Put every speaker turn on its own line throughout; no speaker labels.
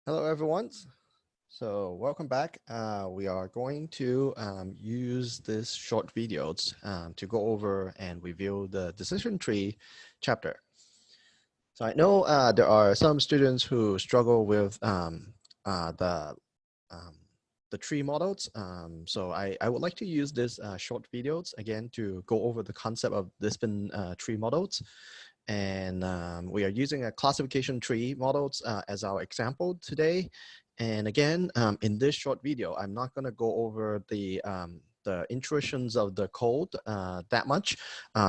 Hello, everyone. So welcome back. We are going to use this short videos to go over and review the decision tree chapter. So I know there are some students who struggle with um, the tree models. So I would like to use this short videos again to go over the concept of discipline tree models. And we are using a classification tree models as our example today. And again, in this short video, I'm not going to go over the intrusions of the code that much.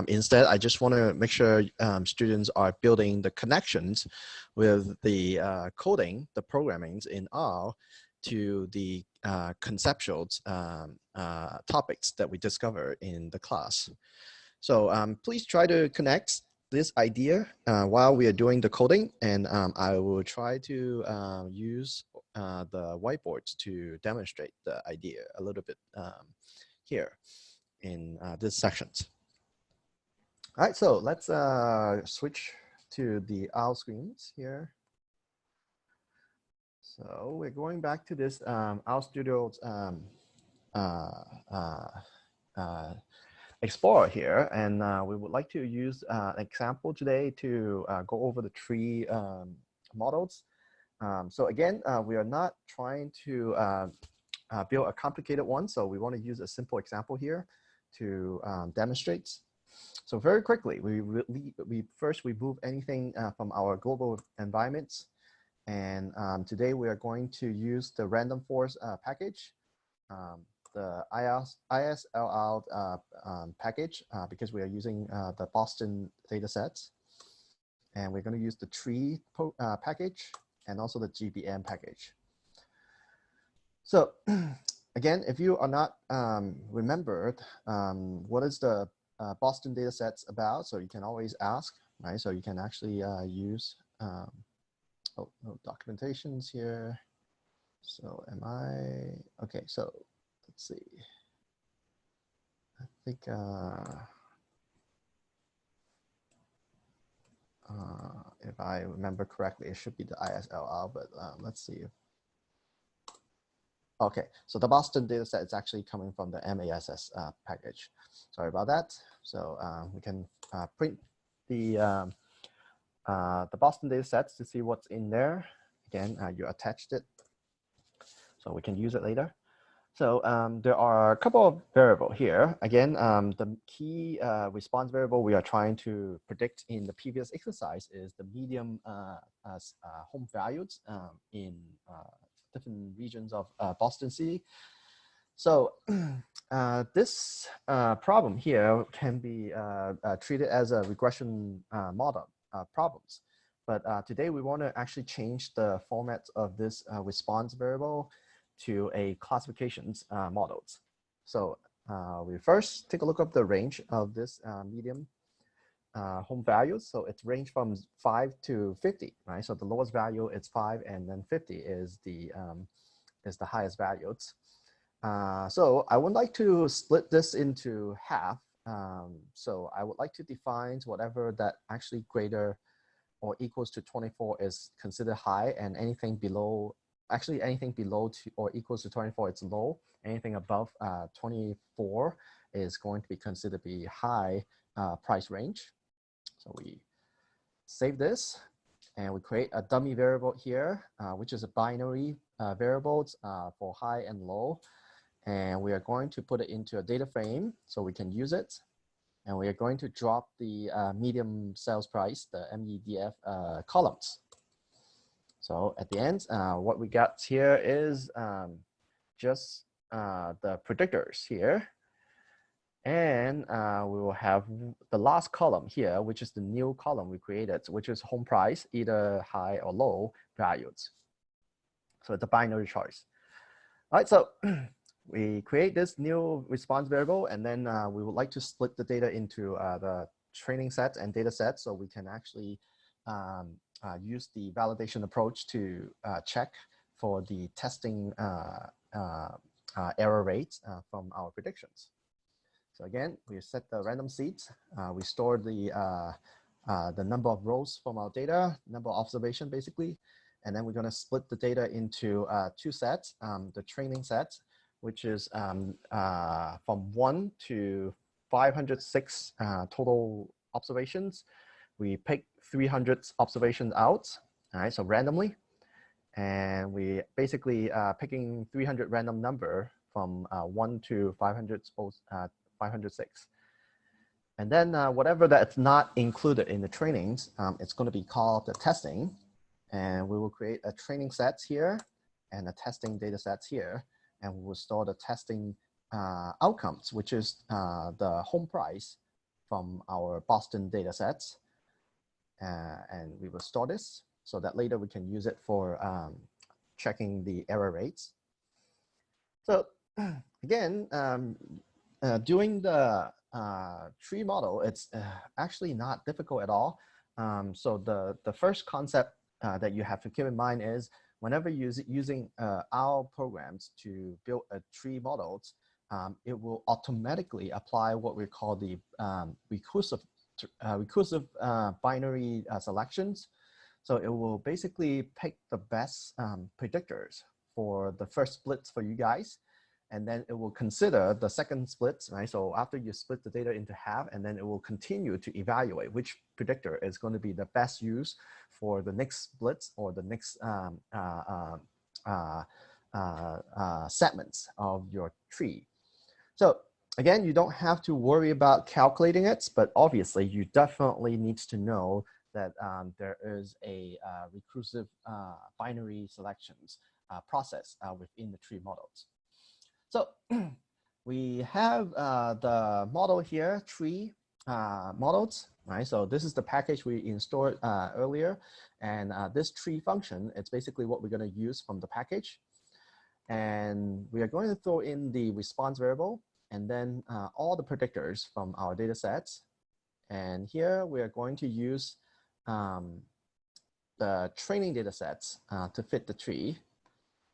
Instead, I just want to make sure students are building the connections with the coding, the programmings in R to the conceptual topics that we discover in the class. So please try to connect this idea while we are doing the coding, and I will try to use the whiteboards to demonstrate the idea a little bit here in this sections. All right, so let's switch to the OWL screens here. So we're going back to this OWL Studio's Explorer here, and we would like to use an example today to go over the tree models. So again, we are not trying to build a complicated one, so we want to use a simple example here to demonstrate. So very quickly, we first remove anything from our global environments, and today we are going to use the random forest package. The ISLR package because we are using the Boston data sets. And we're going to use the tree package and also the GBM package. So again, if you are not remembered, what is the Boston data sets about? So you can always ask, right? So you can actually use documentations here. So am I, okay, so let's see. I think if I remember correctly, it should be the ISLR, but let's see. Okay, so the Boston dataset is actually coming from the MASS package. Sorry about that. So we can print the Boston datasets to see what's in there. Again, you attached it, so we can use it later. So there are a couple of variables here. Again, the key response variable we are trying to predict in the previous exercise is the medium home values in different regions of Boston City. So this problem here can be treated as a regression model problems. But today we want to actually change the format of this response variable to a classifications models. So we first take a look at the range of this medium home values. So it's range from 5 to 50, right? So the lowest value is 5, and then 50 is the highest values. So I would like to split this into half. So I would like to define whatever that actually greater or equals to 24 is considered high, and anything below, actually anything below or equals to 24 is low. Anything above 24 is going to be considered to be high price range. So we save this and we create a dummy variable here, which is a binary variables for high and low. And we are going to put it into a data frame so we can use it. And we are going to drop the medium sales price, the MEDF columns. So at the end, what we got here is just the predictors here. And we will have the last column here, which is the new column we created, which is home price, either high or low values. So it's a binary choice. All right, so we create this new response variable, and then we would like to split the data into the training set and data set, so we can actually use the validation approach to check for the testing error rates from our predictions. So again, we set the random seeds. We store the number of rows from our data, number of observation basically, And then we're going to split the data into 2 sets. The training set, which is from 1 to 506 total observations. We pick 300 observations out, all right, so randomly. And we basically picking 300 random number from 1 to 506. And then whatever that's not included in the trainings, it's going to be called the testing. And we will create a training set here and a testing data sets here. And we will store the testing outcomes, which is the home price from our Boston data sets. And we will store this so that later we can use it for checking the error rates. So again, doing the tree model, it's actually not difficult at all. So the first concept that you have to keep in mind is whenever you're using our programs to build a tree model, it will automatically apply what we call the recursive binary selections. So it will basically pick the best predictors for the first splits for you guys. And then it will consider the second splits, right? So after you split the data into half, and then it will continue to evaluate which predictor is going to be the best use for the next splits or the next segments of your tree. So again, you don't have to worry about calculating it, but obviously you definitely need to know that there is a recursive binary selections process within the tree models. So we have the model here, tree models, right? So this is the package we installed earlier. And this tree function, it's basically what we're going to use from the package. And we are going to throw in the response variable and then all the predictors from our data sets. And here we are going to use the training data sets to fit the tree.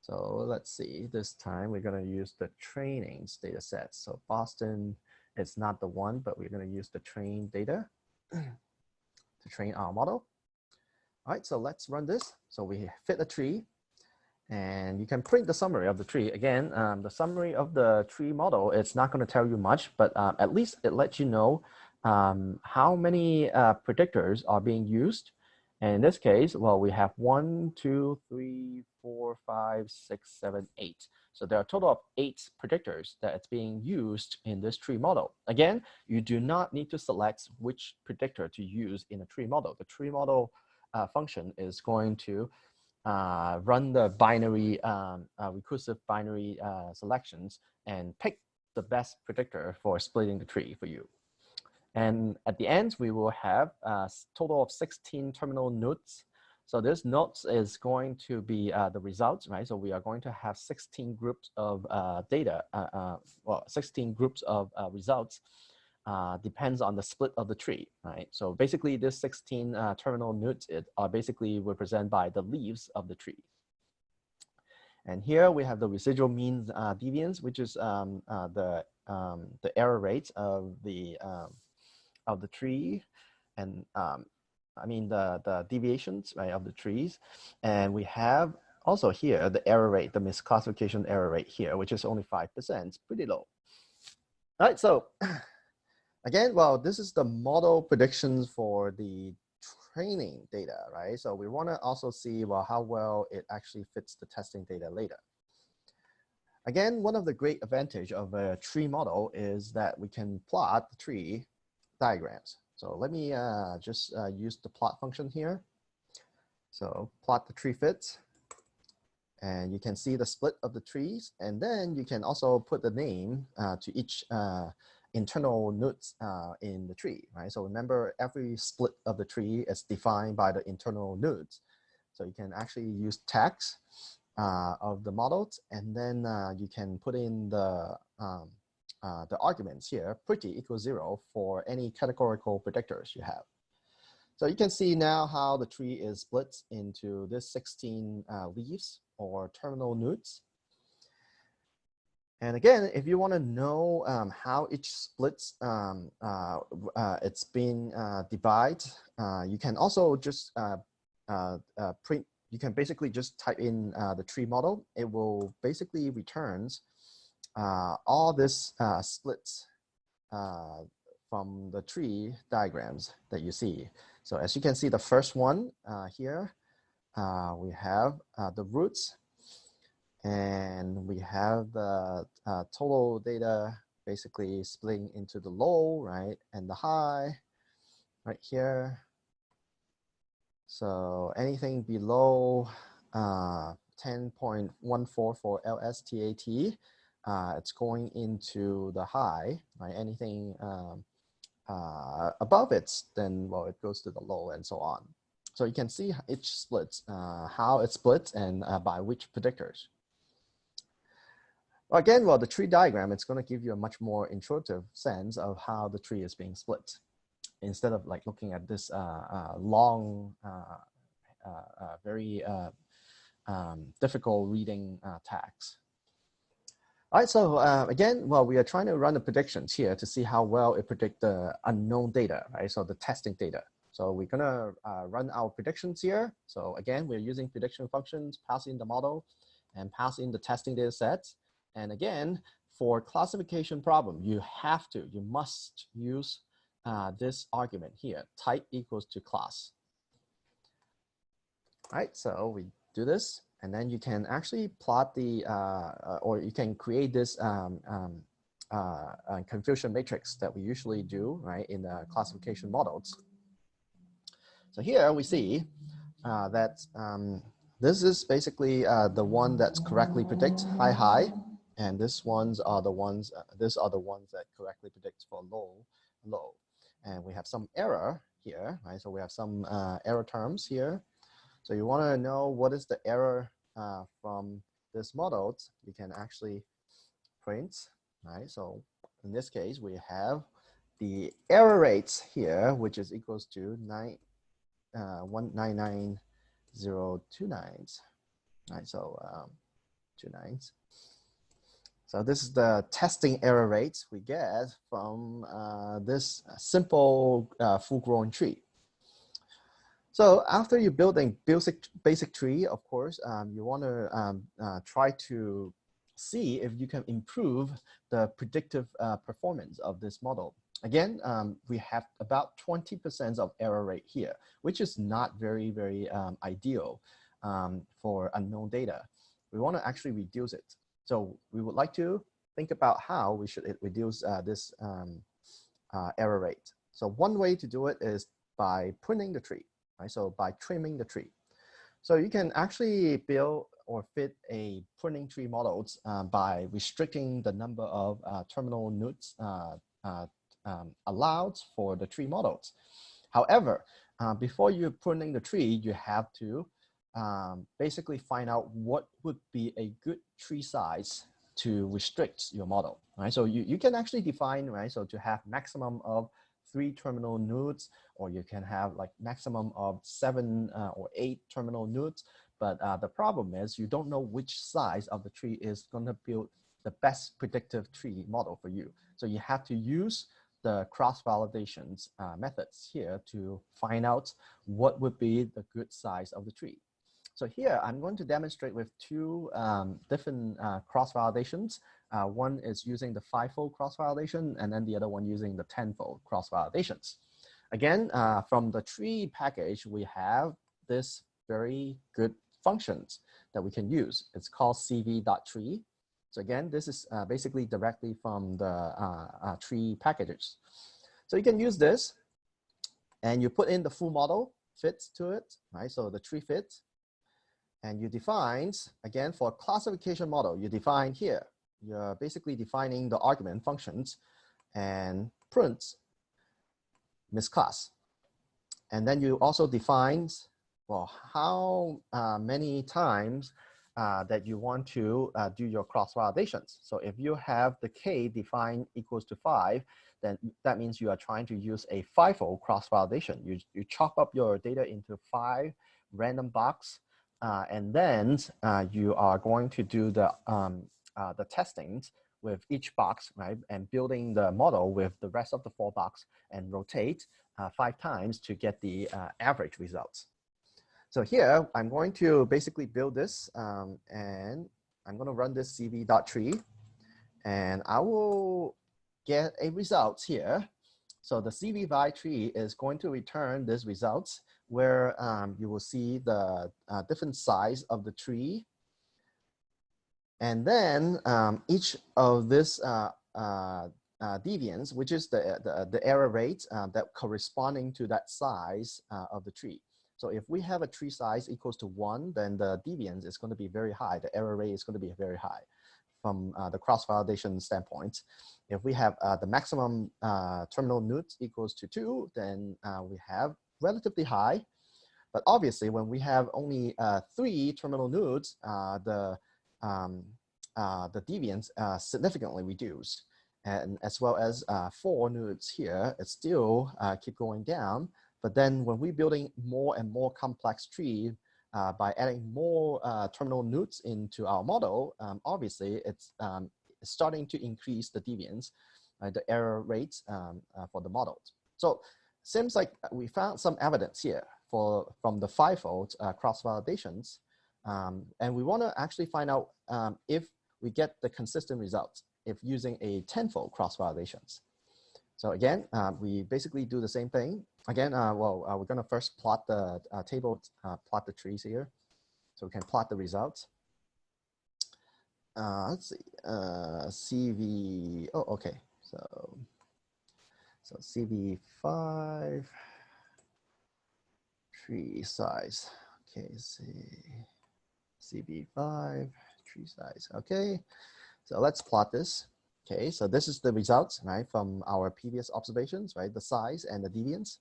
So let's see, this time we're going to use the trainings data sets. So Boston is not the one, but we're going to use the train data to train our model. All right, so let's run this. So we fit a tree and you can print the summary of the tree. Again, the summary of the tree model, it's not going to tell you much, but at least it lets you know how many predictors are being used. And in this case, well, we have 1, 2, 3, 4, 5, 6, 7, 8. So there are a total of 8 predictors that it's being used in this tree model. Again, you do not need to select which predictor to use in a tree model. The tree model function is going to run the binary, recursive binary selections and pick the best predictor for splitting the tree for you. And at the end, we will have a total of 16 terminal nodes. So this nodes is going to be the results, right? So we are going to have 16 groups of data, well, 16 groups of results. Depends on the split of the tree, right? So basically, this 16 terminal nodes are basically represented by the leaves of the tree. And here we have the residual mean deviance, which is the error rate of the tree, and I mean the deviations, right, of the trees. And we have also here the error rate, the misclassification error rate here, which is only 5%. It's pretty low. All right, so again, well, this is the model predictions for the training data, right? So we want to also see, well, how well it actually fits the testing data later. Again, one of the great advantage of a tree model is that we can plot the tree diagrams. So let me just use the plot function here. So plot the tree fits, and you can see the split of the trees, and then you can also put the name to each internal nodes in the tree, right? So remember, every split of the tree is defined by the internal nodes. So you can actually use tags of the models, and then you can put in the arguments here, pretty equals 0 for any categorical predictors you have. So you can see now how the tree is split into this 16 leaves or terminal nodes. And again, if you want to know how each splits it's being divided, you can also just print you can basically just type in the tree model. It will basically returns all this splits from the tree diagrams that you see. So as you can see, the first one here, we have the roots, and we have the total data basically splitting into the low, right, and the high right here. So anything below 10.14 for LSTAT, it's going into the high, right? Anything above it, then, well, it goes to the low and so on. So you can see each splits, how it splits and by which predictors. Again, well, the tree diagram, it's going to give you a much more intuitive sense of how the tree is being split, instead of like looking at this long, very difficult reading tags. All right, so again, well, we are trying to run the predictions here to see how well it predicts the unknown data, right? So the testing data. So we're gonna run our predictions here. So again, we're using prediction functions, pass in the model, and pass in the testing data sets. And again, for classification problem, you must use this argument here, type equals to class. All right, so we do this, and then you can actually plot the, or you can create this confusion matrix that we usually do, right, in the classification models. So here we see that this is basically the one that's correctly predict high, high, and these ones are the ones, that correctly predict for low, low. And we have some error here, right? So we have some error terms here. So you want to know what is the error from this model, you can actually print, right? So in this case, we have the error rates here, which is equals to 199,029, right? So 29s. So this is the testing error rates we get from this simple full-grown tree. So after you build a basic tree, of course, you want to try to see if you can improve the predictive performance of this model. Again, we have about 20% of error rate here, which is not very, very ideal for unknown data. We want to actually reduce it. So we would like to think about how we should reduce this error rate. So one way to do it is by pruning the tree, right? So by trimming the tree. So you can actually build or fit a pruning tree models by restricting the number of terminal nodes allowed for the tree models. However, before you're pruning the tree, you have to basically find out what would be a good tree size to restrict your model, right? So you can actually define, right? So to have maximum of 3 terminal nodes, or you can have like maximum of 7 or 8 terminal nodes. But the problem is you don't know which size of the tree is going to build the best predictive tree model for you. So you have to use the cross-validation methods here to find out what would be the good size of the tree. So here, I'm going to demonstrate with 2 different cross-validations. One is using the 5-fold cross-validation, and then the other one using the 10-fold cross-validations. Again, from the tree package, we have this very good functions that we can use. It's called cv.tree. So again, this is basically directly from the tree packages. So you can use this, and you put in the full model fits to it, right? So the tree fits. And you define, again, for classification model, you define here. You're basically defining the argument functions and print misclass. And then you also define, well, how many times that you want to do your cross-validations. So if you have the k defined equals to 5, then that means you are trying to use a 5-fold cross-validation. You chop up your data into 5 random boxes. And then you are going to do the testings with each box, right? And building the model with the rest of the 4 boxes and rotate 5 times to get the average results. So here, I'm going to basically build this, and I'm going to run this cv.tree, and I will get a result here. So the CVTree is going to return this results where you will see the different size of the tree. And then each of this deviance, which is the error rate that corresponding to that size of the tree. So if we have a tree size equals to 1, then the deviance is going to be very high. The error rate is going to be very high from the cross-validation standpoint. If we have the maximum terminal nodes equals to 2, then we have relatively high. But obviously, when we have only 3 terminal nodes, the deviance significantly reduced. And as well as 4 nodes here, it still keep going down. But then when we're building more and more complex tree, by adding more terminal nodes into our model, obviously it's starting to increase the deviance, the error rates for the model. So seems like we found some evidence here from the 5-fold cross-validations. And we want to actually find out if we get the consistent results if using a 10-fold cross-validations. So again, we basically do the same thing. Again, we're going to first plot the table, plot the trees here. So we can plot the results. Let's see, CV, oh, okay. So CV5, tree size. Okay, see, CV5, tree size. Okay, so let's plot this. Okay, so this is the results, right, from our previous observations, right, the size and the deviance.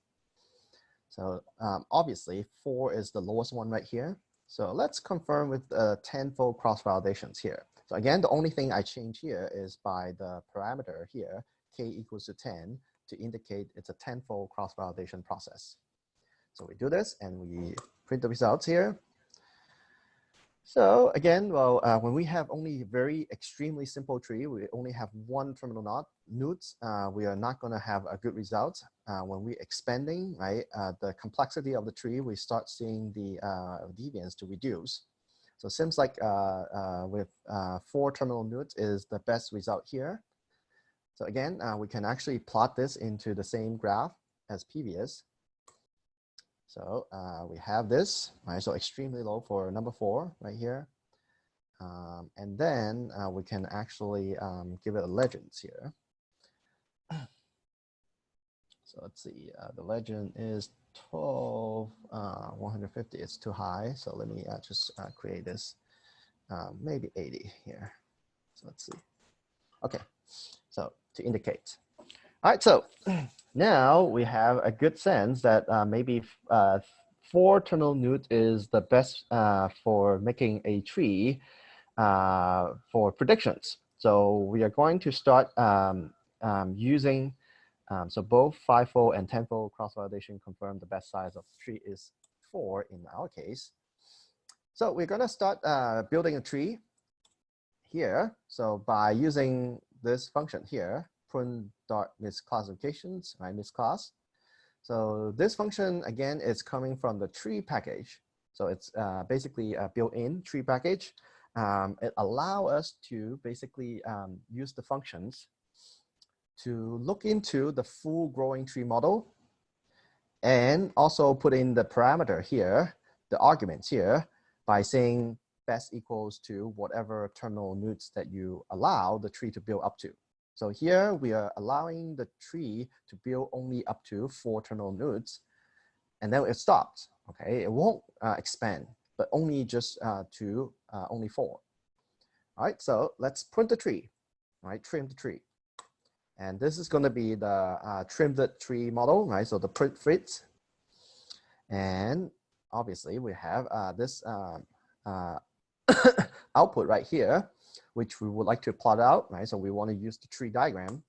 So obviously 4 is the lowest one right here. So let's confirm with 10-fold cross-validations here. So again, the only thing I change here is by the parameter here, k equals to 10, to indicate it's a 10-fold cross-validation process. So we do this and we print the results here. So again, well, when we have only very extremely simple tree, we only have 1 terminal nodes, we are not going to have a good result. When we're expanding, right, the complexity of the tree, we start seeing the deviance to reduce. So it seems like with 4 terminal nodes is the best result here. So again, we can actually plot this into the same graph as previous. So we have this, right? So extremely low for number 4 right here. And then we can actually give it a legends here. So let's see, the legend is 12, 150, it's too high. So let me just create this, maybe 80 here. So let's see. Okay, so to indicate. All right, so now we have a good sense that maybe 4 terminal nodes is the best for making a tree for predictions. So we are going to start using, so both 5-fold and 10-fold cross-validation confirm the best size of the tree is 4 in our case. So we're going to start building a tree here. So by using this function here, prune.misclassifications, right, misclass. So this function, again, is coming from the tree package. So it's basically a built-in tree package. It allows us to basically use the functions to look into the full growing tree model and also put in the parameter here, the arguments here, by saying best equals to whatever terminal nodes that you allow the tree to build up to. So here we are allowing the tree to build only up to 4 terminal nodes, and then it stops. Okay, it won't expand, but only just to only 4. All right, so let's print the tree. All right, trim the tree, and this is going to be the trim the tree model. Right, so the print fits, and obviously we have this output right here, which we would like to plot out, right? So we want to use the tree diagram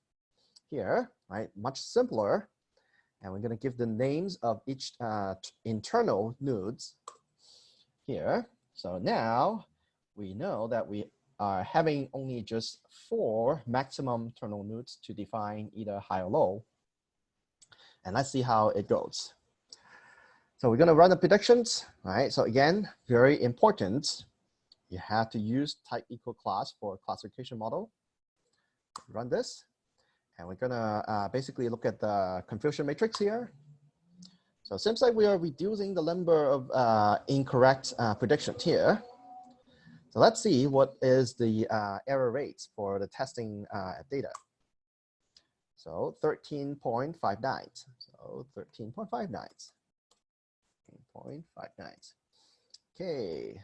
here, right? Much simpler. And we're going to give the names of each internal nodes here. So now we know that we are having only just 4 maximum terminal nodes to define either high or low. And let's see how it goes. So we're going to run the predictions, right? So again, very important. You have to use type equal class for classification model. Run this, and we're going to basically look at the confusion matrix here. So it seems like we are reducing the number of incorrect predictions here. So let's see what is the error rates for the testing data. So 13.59. So 13.59. 13.59. Okay.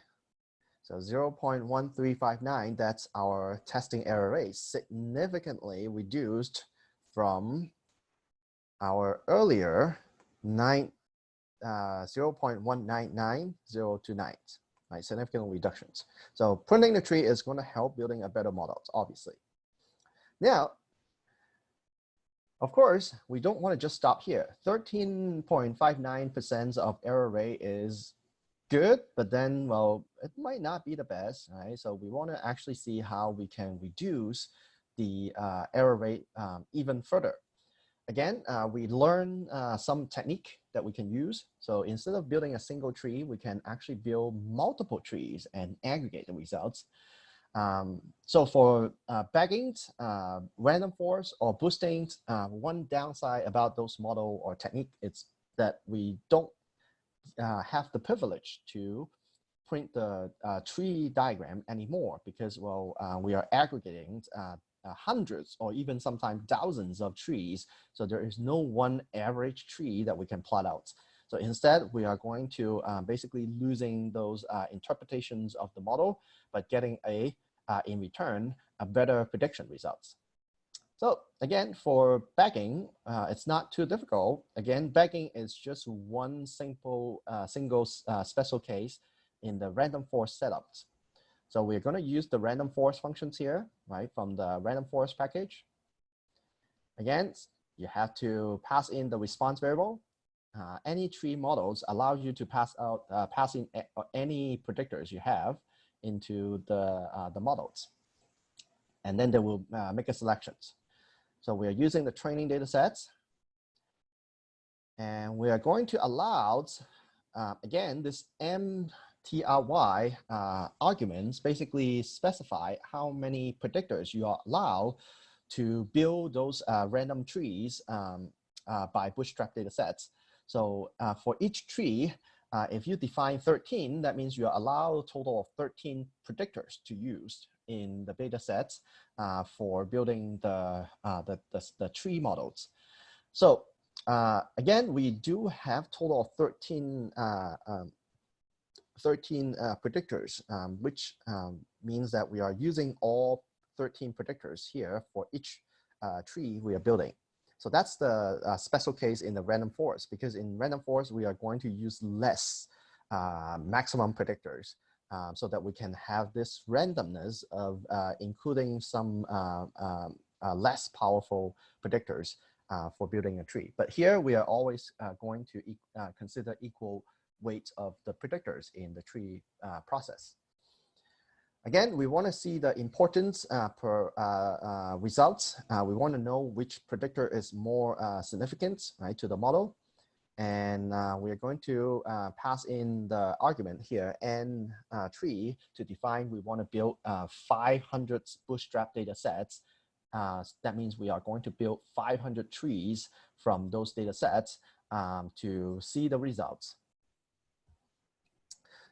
So 0.1359, that's our testing error rate, significantly reduced from our earlier 0.199029, right? Significant reductions. So pruning the tree is going to help building a better model, obviously. Now, of course, we don't want to just stop here. 13.59% of error rate is good, but then, well, it might not be the best, right? So we want to actually see how we can reduce the error rate even further. Again, we learn some technique that we can use. So instead of building a single tree, we can actually build multiple trees and aggregate the results. So for bagging, random forest, or boosting, one downside about those model or technique is that we don't have the privilege to print the tree diagram anymore, because, well, we are aggregating hundreds or even sometimes thousands of trees. So there is no one average tree that we can plot out. So instead, we are going to basically losing those interpretations of the model, but getting in return, a better prediction results. So again, for bagging, it's not too difficult. Again, bagging is just one single special case in the random forest setups. So we're going to use the random forest functions here, right, from the random forest package. Again, you have to pass in the response variable. Any tree models allow you to pass in any predictors you have into the models, and then they will make a selections. So we are using the training data sets, and we are going to allow, again, this mtry arguments basically specify how many predictors you are allowed to build those random trees by bootstrap data sets. So for each tree, if you define 13, that means you are allowed a total of 13 predictors to use in the data sets for building the tree models. So again, we do have total of 13 predictors, which means that we are using all 13 predictors here for each tree we are building. So that's the special case in the random forest, because in random forest, we are going to use less maximum predictors so that we can have this randomness of including some less powerful predictors for building a tree. But here we are always going to consider equal weight of the predictors in the tree process. Again, we want to see the importance per results. We want to know which predictor is more significant, right, to the model. And we are going to pass in the argument here, n tree, to define we want to build 500 bootstrap data sets. That means we are going to build 500 trees from those data sets to see the results.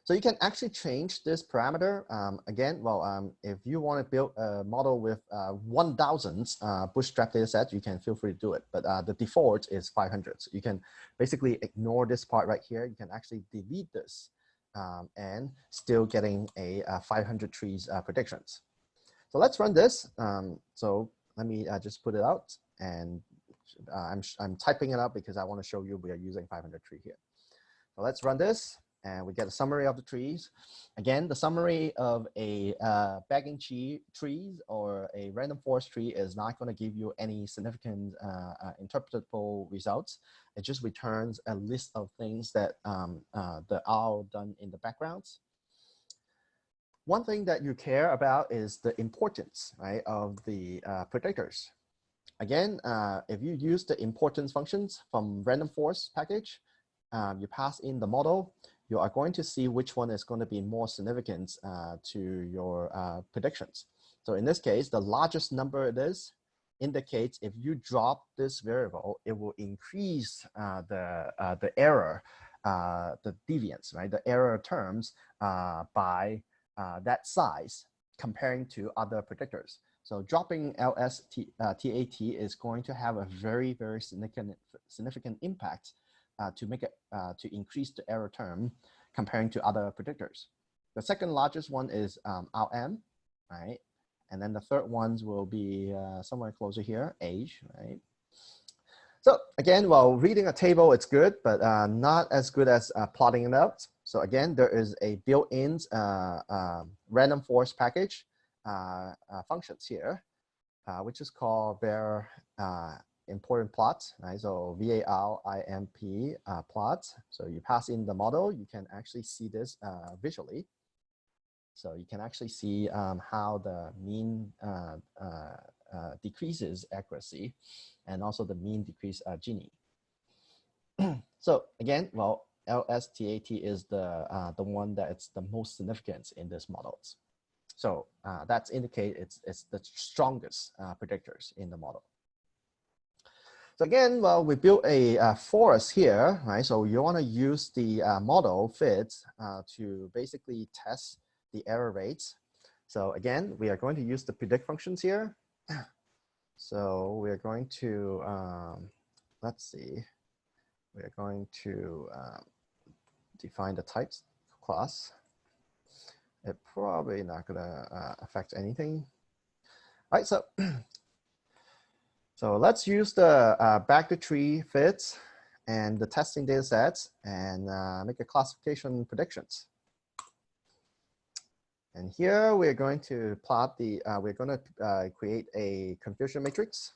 So you can actually change this parameter. Again, well, if you want to build a model with 1,000 bootstrap data sets, you can feel free to do it. But the default is 500. So you can basically ignore this part right here. You can actually delete this and still getting a 500 trees predictions. So let's run this. So let me just put it out. And I'm typing it up because I want to show you we are using 500 tree here. So let's run this. And we get a summary of the trees. Again, the summary of a bagging trees or a random forest tree is not going to give you any significant interpretable results. It just returns a list of things that are done in the backgrounds. One thing that you care about is the importance, right, of the predictors. Again, if you use the importance functions from random forest package, you pass in the model, you are going to see which one is going to be more significant to your predictions. So in this case, the largest number it is indicates if you drop this variable, it will increase the error, the deviance, right? The error terms by that size comparing to other predictors. So dropping LSTAT is going to have a very, very significant impact to make it to increase the error term comparing to other predictors. The second largest one is RM, right? And then the third ones will be somewhere closer here, age, right? So again, while reading a table, it's good, but not as good as plotting it out. So again, there is a built-in random forest package functions here, which is called var important plot, right? So VARIMP plot. So you pass in the model, you can actually see this visually. So you can actually see how the mean decreases accuracy and also the mean decrease Gini. So again, well, LSTAT is the one that it's the most significant in this models. So that's indicate it's the strongest predictors in the model. So again, well, we built a forest here, right? So you want to use the model fits to basically test the error rates. So again, we are going to use the predict functions here. So we are going to, let's see, we are going to define the types class. It's probably not going to affect anything. All right, so so let's use the back to tree fits and the testing data sets and make a classification predictions. And here we're going to plot the, we're going to create a confusion matrix.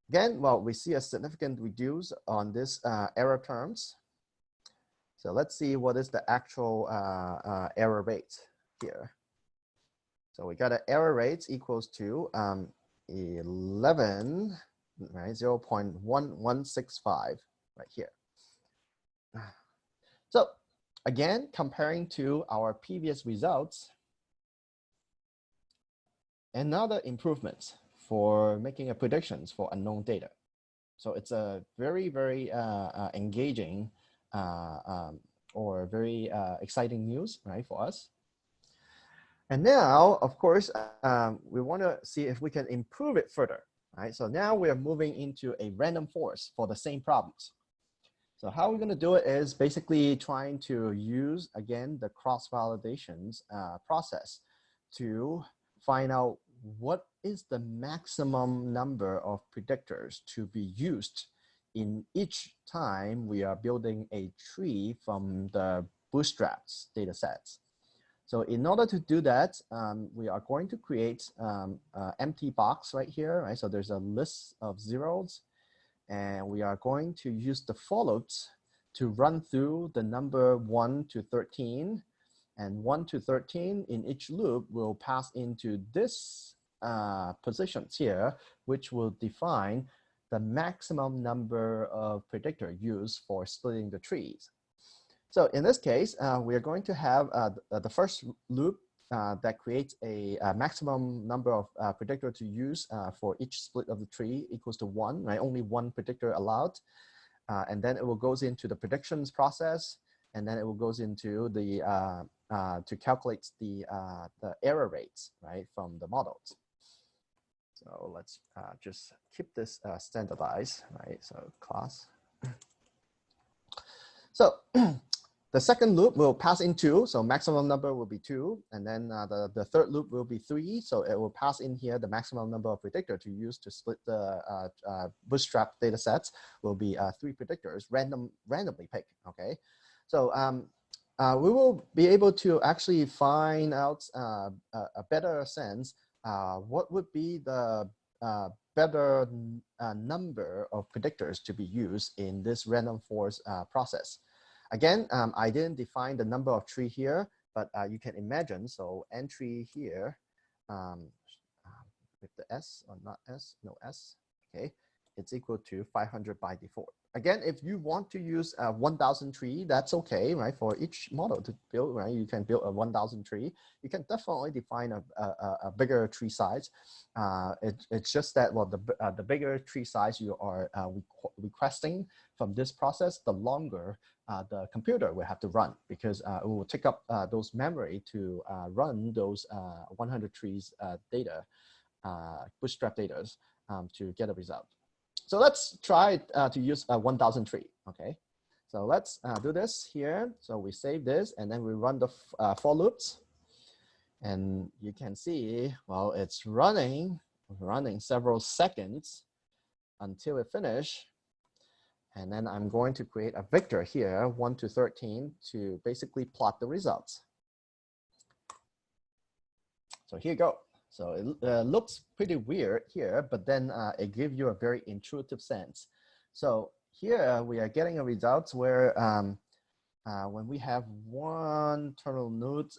Again, well, we see a significant reduce on this error terms. So let's see what is the actual error rate here. So we got an error rate equals to 11, right, 0.1165 right here. So again, comparing to our previous results, another improvement for making a predictions for unknown data. So it's a very, very engaging or very exciting news, right, for us. And now, of course, we want to see if we can improve it further, right? So now we are moving into a random forest for the same problems. So how we're going to do it is basically trying to use, again, the cross-validations process to find out what is the maximum number of predictors to be used in each time we are building a tree from the bootstraps data sets. So in order to do that, we are going to create an empty box right here, right? So there's a list of zeros, and we are going to use the for loops to run through the number 1 to 13, and 1 to 13 in each loop will pass into this positions here, which will define the maximum number of predictor used for splitting the trees. So in this case, we are going to have the first loop that creates a maximum number of predictor to use for each split of the tree equals to 1, right? Only one predictor allowed. And then it will goes into the predictions process, and then it will goes into the to calculate the error rates, right, from the models. So let's just keep this standardized, right? So class. So the second loop will pass in 2, so maximum number will be 2, and then the third loop will be 3, so it will pass in here the maximum number of predictor to use to split the bootstrap data sets will be 3 predictors randomly picked. Okay, so we will be able to actually find out a better sense what would be the better number of predictors to be used in this random forest process. Again, I didn't define the number of tree here, but you can imagine, so entry here with the S or not S, no S, okay, it's equal to 500 by default. again, if you want to use a 1,000 tree, that's okay, right? For each model to build, right? You can build a 1,000 tree. You can definitely define a bigger tree size. It's just that, well, the bigger tree size you are requesting from this process, the longer the computer will have to run, because it will take up those memory to run those 100 trees data, bootstrap data, to get a result. So let's try to use a 1,000 tree, okay? So let's do this here. So we save this, and then we run the for loops. And you can see, well, it's running several seconds until it finish. And then I'm going to create a vector here, 1 to 13, to basically plot the results. So here you go. So it looks pretty weird here, but then it gives you a very intuitive sense. So here we are getting a result where when we have one terminal node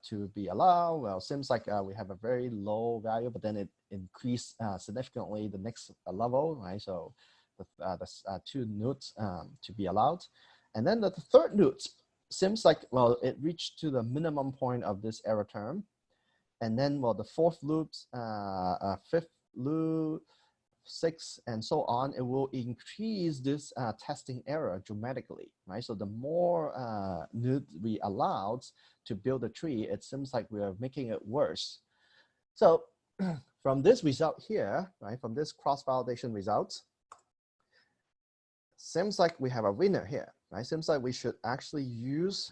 to be allowed, well, seems like we have a very low value, but then it increased significantly the next level, right? So the 2 nodes to be allowed. And then the third node seems like, well, it reached to the minimum point of this error term. And then, well, the 4th loop, 5th loop, 6th, and so on, it will increase this testing error dramatically, right? So the more nodes we allowed to build a tree, it seems like we are making it worse. So from this result here, right, from this cross-validation results, seems like we have a winner here, right? Seems like we should actually use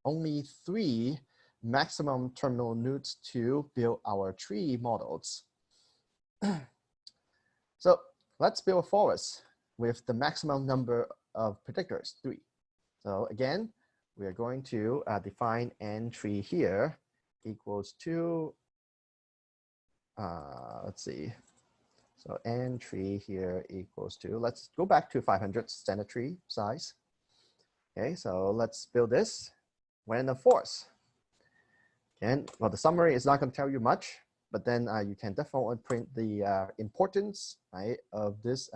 only 3 maximum terminal nodes to build our tree models. So let's build a forest with the maximum number of predictors, 3. So again, we are going to define n tree here equals to, let's see. So n tree here equals to, let's go back to 500 standard tree size. Okay, so let's build this. When the forest. And well, the summary is not going to tell you much, but then you can definitely print the importance, right, of this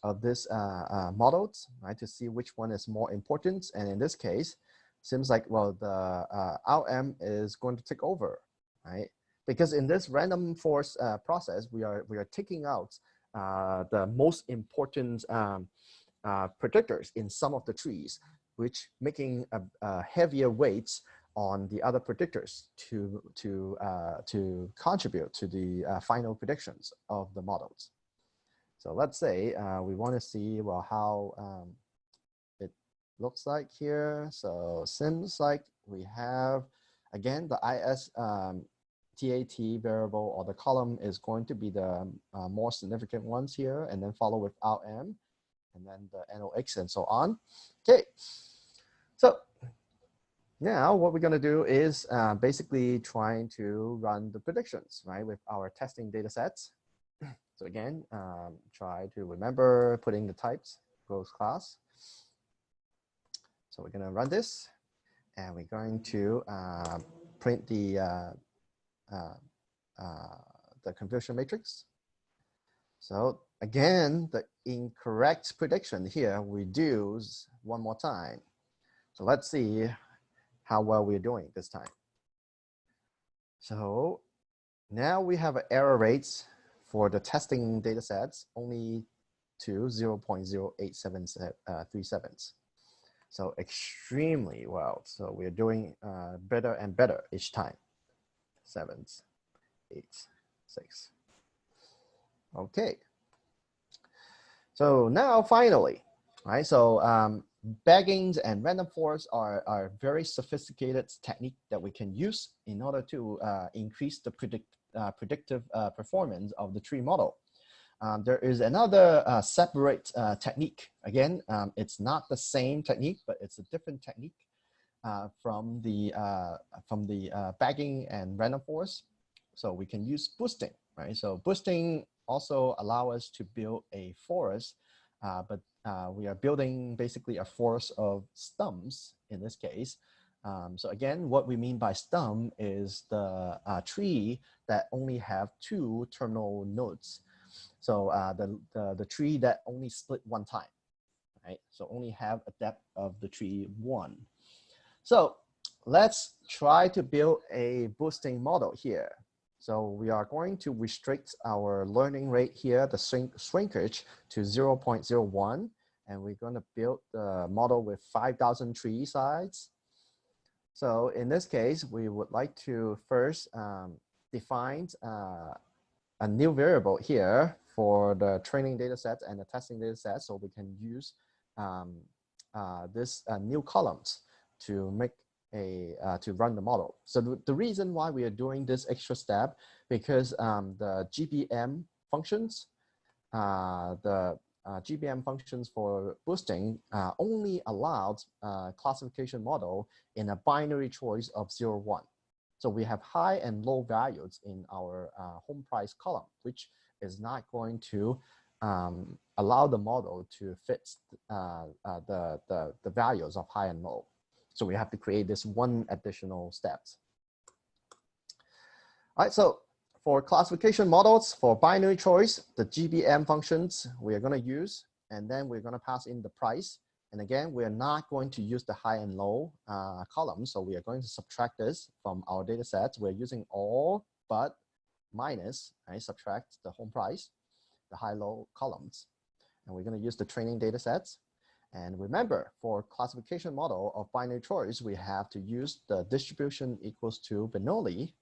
models, right, to see which one is more important. And in this case, seems like, well, the RM is going to take over, right? Because in this random forest process, we are taking out the most important predictors in some of the trees, which making a heavier weights on the other predictors to contribute to the final predictions of the models. So let's say we want to see, well, how it looks like here. So seems like we have, again, the IS TAT variable, or the column, is going to be the more significant ones here, and then follow with RM, and then the NOx, and so on. Okay, so now what we're going to do is basically trying to run the predictions, right, with our testing data sets. So again, try to remember putting the types, rows class. So we're going to run this, and we're going to print the conversion matrix. So again, the incorrect prediction here reduce one more time. So let's see how well we're doing this time. So now we have error rates for the testing data sets only to 0.08737. So extremely well. So we're doing better and better each time. 7, 8, 6. Okay. So now finally, right? So baggings and random forests are very sophisticated technique that we can use in order to increase the predictive performance of the tree model. There is another separate technique. Again, it's not the same technique, but it's a different technique from the bagging and random forest. So we can use boosting, right? So boosting also allow us to build a forest, but we are building basically a forest of stumps in this case. So again, what we mean by stump is the tree that only have 2 terminal nodes. So the tree that only split one time, right? So only have a depth of the tree 1. So let's try to build a boosting model here. So we are going to restrict our learning rate here, the shrinkage, to 0.01. And we're going to build the model with 5,000 tree size. So in this case, we would like to first define a new variable here for the training data set and the testing data set, so we can use this new columns to make to run the model. So the reason why we are doing this extra step, because the GBM functions, the GBM functions for boosting only allowed classification model in a binary choice of 0, 1. So we have high and low values in our home price column, which is not going to allow the model to fit the values of high and low. So we have to create this one additional steps. All right, so for classification models, for binary choice, the GBM functions we are going to use, and then we're going to pass in the price. And again, we are not going to use the high and low columns, so we are going to subtract this from our data sets. We're using all but minus, right? Subtract the home price, the high-low columns. And we're going to use the training data sets. And remember, for classification model of binary choice, we have to use the distribution equals to Bernoulli.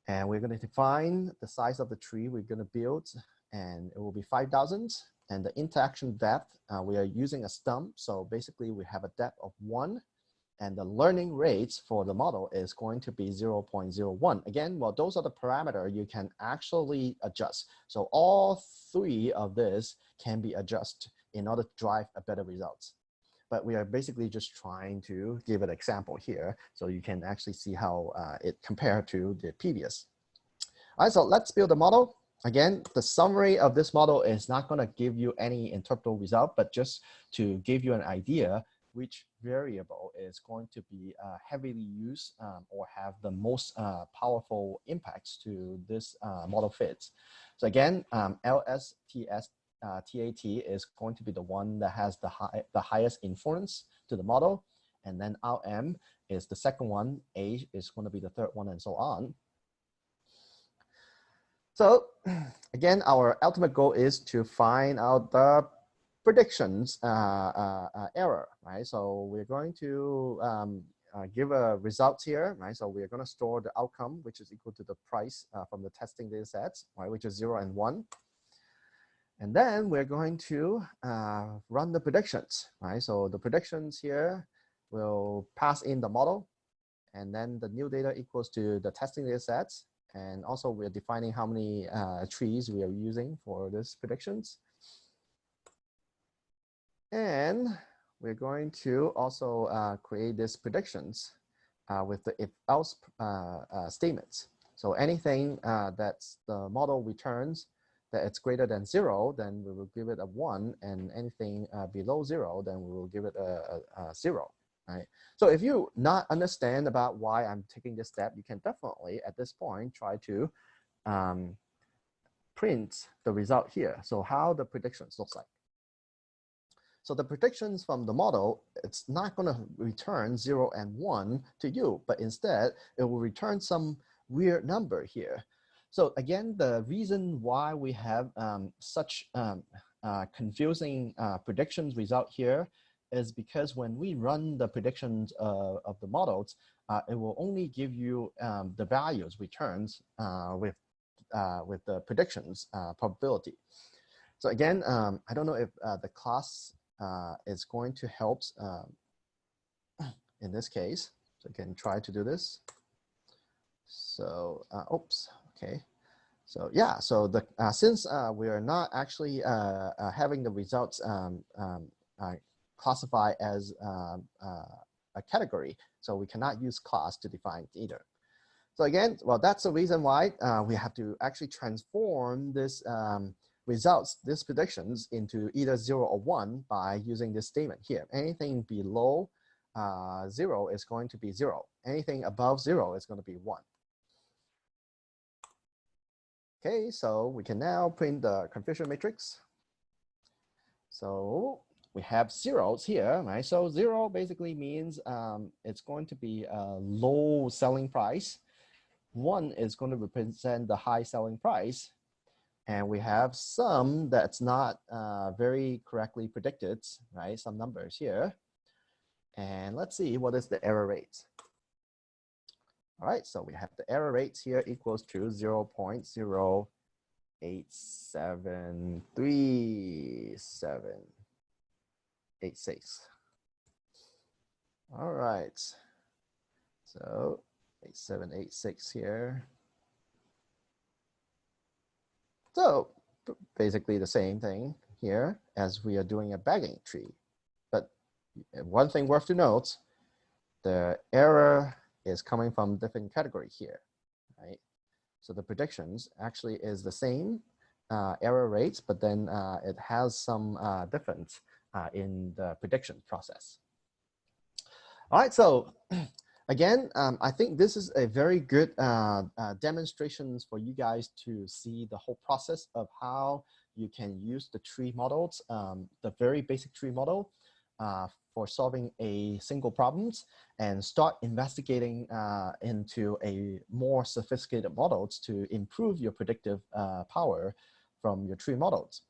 And we're going to define the size of the tree we're going to build, and it will be 5,000. And the interaction depth, we are using a stump. So basically, we have a depth of 1. And the learning rates for the model is going to be 0.01. Again, well, those are the parameters you can actually adjust. So all 3 of this can be adjusted in order to drive a better results. But we are basically just trying to give an example here so you can actually see how it compared to the previous. All right, so let's build a model. Again, the summary of this model is not going to give you any interpretable result, but just to give you an idea which variable is going to be heavily used or have the most powerful impacts to this model fits. So again, LSTS TAT is going to be the one that has the highest influence to the model. And then RM is the second one, A is going to be the third one, and so on. So again, our ultimate goal is to find out the predictions error, right? So we're going to give a results here, right? So we're going to store the outcome, which is equal to the price from the testing data sets, right? Which is 0 and 1. And then we're going to run the predictions, right? So the predictions here will pass in the model, and then the new data equals to the testing data sets. And also we're defining how many trees we are using for this predictions. And we're going to also create these predictions with the if-else statements. So anything that the model returns that it's greater than 0, then we will give it a 1, and anything below 0, then we will give it a 0, right? So if you not understand about why I'm taking this step, you can definitely at this point try to print the result here. So how the predictions looks like. So the predictions from the model, it's not going to return 0 and 1 to you, but instead it will return some weird number here. So again, the reason why we have such confusing predictions result here is because when we run the predictions of the models, it will only give you the values returns with the predictions probability. So again, I don't know if the class is going to help in this case. So you can try to do this. So, oops, okay. So yeah, so the since we are not actually having the results classified as a category, so we cannot use class to define it either. So again, well, that's the reason why we have to actually transform this results, these predictions, into either 0 or 1 by using this statement here. Anything below 0 is going to be 0. Anything above 0 is going to be 1. Okay, so we can now print the confusion matrix. So we have zeros here, right? So 0 basically means it's going to be a low selling price. 1 is going to represent the high selling price. And we have some that's not very correctly predicted, right? Some numbers here. And let's see what is the error rate. All right, so we have the error rate here equals to 0.0873786. All right, so 8786 here. So basically the same thing here as we are doing a bagging tree. But one thing worth to note, the error is coming from different category here, right? So the predictions actually is the same error rates, but then it has some difference in the prediction process. All right, so again, I think this is a very good demonstrations for you guys to see the whole process of how you can use the tree models, the very basic tree model for solving a single problems and start investigating into a more sophisticated models to improve your predictive power from your tree models.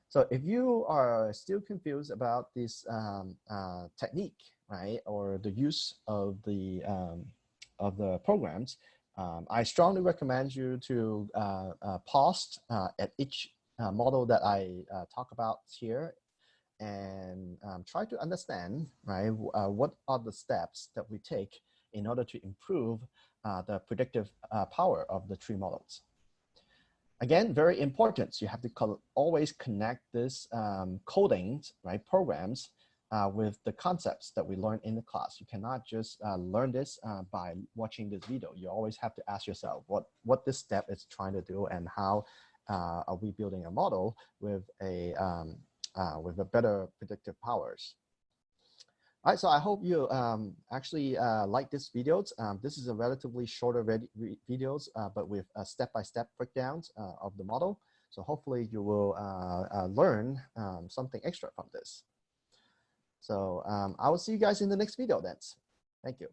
So if you are still confused about this technique, right, or the use of the programs, I strongly recommend you to pause at each model that I talk about here and try to understand, right, what are the steps that we take in order to improve the predictive power of the tree models. Again, very important. You have to always connect this coding, right, programs with the concepts that we learned in the class. You cannot just learn this by watching this video. You always have to ask yourself what this step is trying to do and how are we building a model with a better predictive powers. All right, so I hope you actually like this videos. This is a relatively shorter videos, but with step-by-step breakdowns of the model. So hopefully you will learn something extra from this. So I will see you guys in the next video then. Thank you.